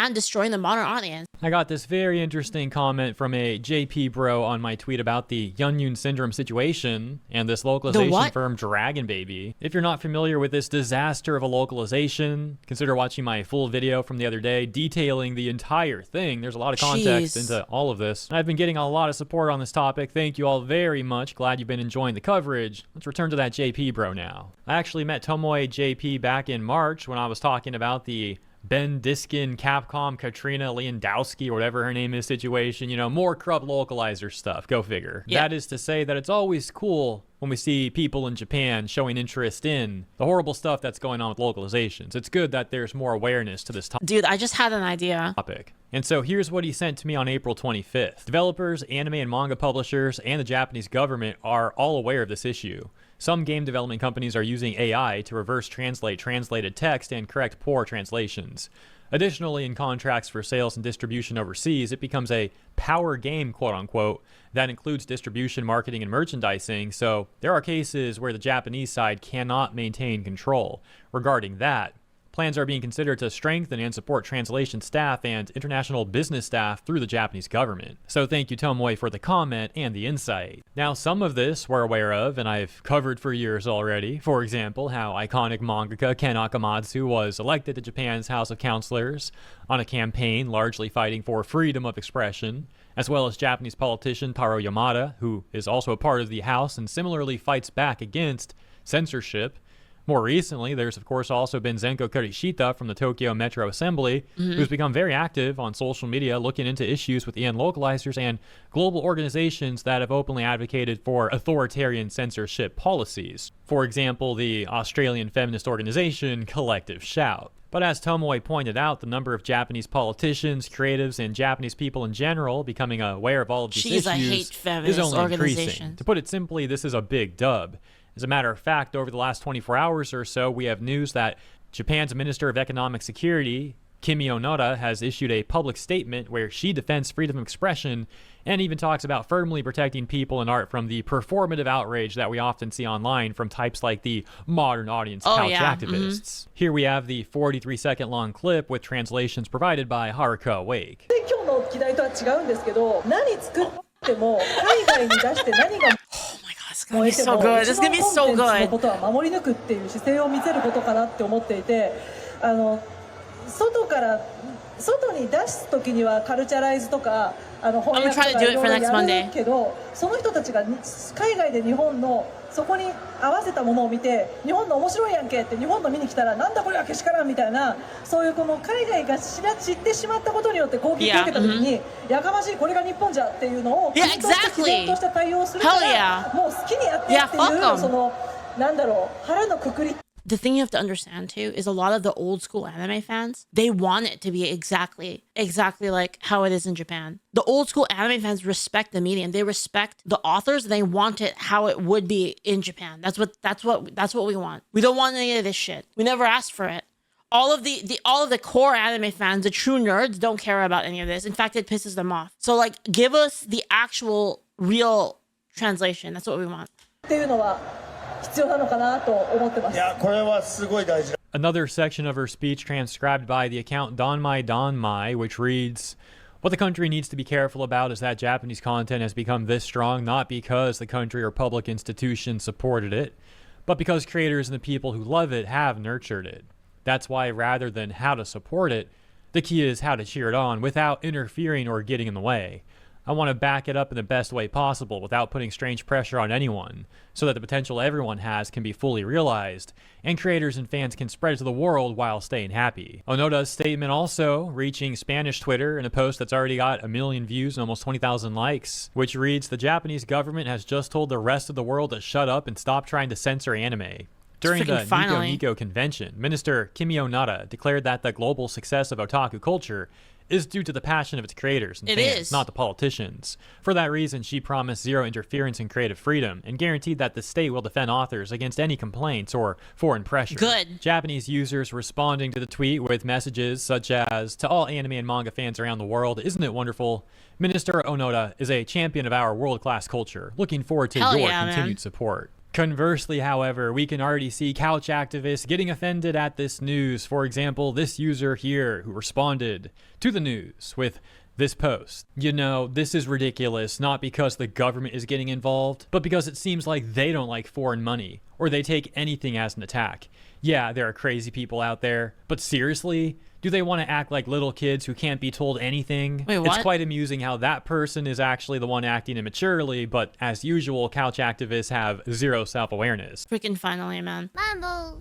Japan destroying the modern audience. I got this very interesting comment from a JP bro on my tweet about the Yunyun syndrome situation and this localization firm Dragon Baby. If you're not familiar with this disaster of a localization, consider watching my full video from the other day detailing the entire thing. There's a lot of context into all of this. I've been getting a lot of support on this topic. Thank you all very much. Glad you've been enjoying the coverage. Let's return to that JP bro now. I actually met Tomoe JP back in March when I was talking about the Ben Diskin, Capcom, Katrina Lewandowski, or whatever her name is situation, you know, more corrupt localizer stuff. Go figure. Yeah. That is to say that it's always cool when we see people in Japan showing interest in the horrible stuff that's going on with localizations. It's good that there's more awareness to this topic. Dude, I just had an idea. And so here's what he sent to me on April 25th. Developers, anime and manga publishers, and the Japanese government are all aware of this issue. Some game development companies are using AI to reverse translate translated text and correct poor translations. Additionally, in contracts for sales and distribution overseas, it becomes a power game, quote unquote, that includes distribution, marketing, and merchandising. So there are cases where the Japanese side cannot maintain control. Regarding that, plans are being considered to strengthen and support translation staff and international business staff through the Japanese government. So thank you, Tomoe, for the comment and the insight. Now, some of this we're aware of, and I've covered for years already. For example, how iconic mangaka Ken Akamatsu was elected to Japan's House of Councilors on a campaign largely fighting for freedom of expression, as well as Japanese politician Taro Yamada, who is also a part of the House and similarly fights back against censorship. More recently, there's of course also been Zenko Kurishita from the Tokyo Metro Assembly, who's become very active on social media looking into issues with EN localizers and global organizations that have openly advocated for authoritarian censorship policies. For example, the Australian feminist organization Collective Shout. But as Tomoe pointed out, the number of Japanese politicians, creatives, and Japanese people in general becoming aware of all of these issues is only increasing. To put it simply, this is a big dub. As a matter of fact, over the last 24 hours or so, we have news that Japan's Minister of Economic Security, Kimi Onoda, has issued a public statement where she defends freedom of expression and even talks about firmly protecting people and art from the performative outrage that we often see online from types like the modern audience couch activists. Here we have the 43-second long clip with translations provided by Haruka Wake. It's gonna be so good. It's gonna be so good. 守り抜くっていう姿勢を見せることかなって思っていて、外に出すときにはカルチャライズとか翻訳とかいろいろやるけど、その人たちが海外で日本のそこに合わせたものを見て、日本の面白いやんけって日本の見に来たらなんだこれはけしからんみたいな、そういうこの海外が知ってしまったことによって攻撃を受けたときに、やかましいこれが日本じゃっていうのをきちんとした毅然とした対応をするから、もう好きにやってっていうそのなんだろう腹のくくり。The thing you have to understand too is a lot of the old school anime fans, they want it to be exactly like how it is in Japan. The old school anime fans respect the medium. They respect the authors. They want it how it would be in Japan. That's what we want. We don't want any of this shit. We never asked for it. All of the core anime fans, the true nerds, don't care about any of this. In fact, it pisses them off. So like, give us the actual real translation. That's what we want. Another section of her speech transcribed by the account Donmai, which reads, "What the country needs to be careful about is that Japanese content has become this strong not because the country or public institutions supported it, but because creators and the people who love it have nurtured it. That's why rather than how to support it, the key is how to cheer it on without interfering or getting in the way. I want to back it up in the best way possible without putting strange pressure on anyone, so that the potential everyone has can be fully realized, and creators and fans can spread it to the world while staying happy." Onoda's statement also reaching Spanish Twitter in a post that's already got 1 million views and almost 20,000 likes, which reads, "The Japanese government has just told the rest of the world to shut up and stop trying to censor anime." During the Nico convention, Minister Kimi Onoda declared that the global success of otaku culture is due to the passion of its creators and fans, not the politicians. For that reason, she promised zero interference in creative freedom and guaranteed that the state will defend authors against any complaints or foreign pressure. Good. Japanese users responding to the tweet with messages such as, "To all anime and manga fans around the world, isn't it wonderful? Minister Onoda is a champion of our world-class culture. Looking forward to your continued support." Conversely, however, we can already see couch activists getting offended at this news. For example, this user here who responded to the news with this post. You know, this is ridiculous, not because the government is getting involved, but because it seems like they don't like foreign money, or they take anything as an attack. Yeah, there are crazy people out there, but seriously? Do they want to act like little kids who can't be told anything? Wait, what? It's quite amusing how that person is actually the one acting immaturely, but as usual, couch activists have zero self-awareness. Freaking finally, man. Mambo.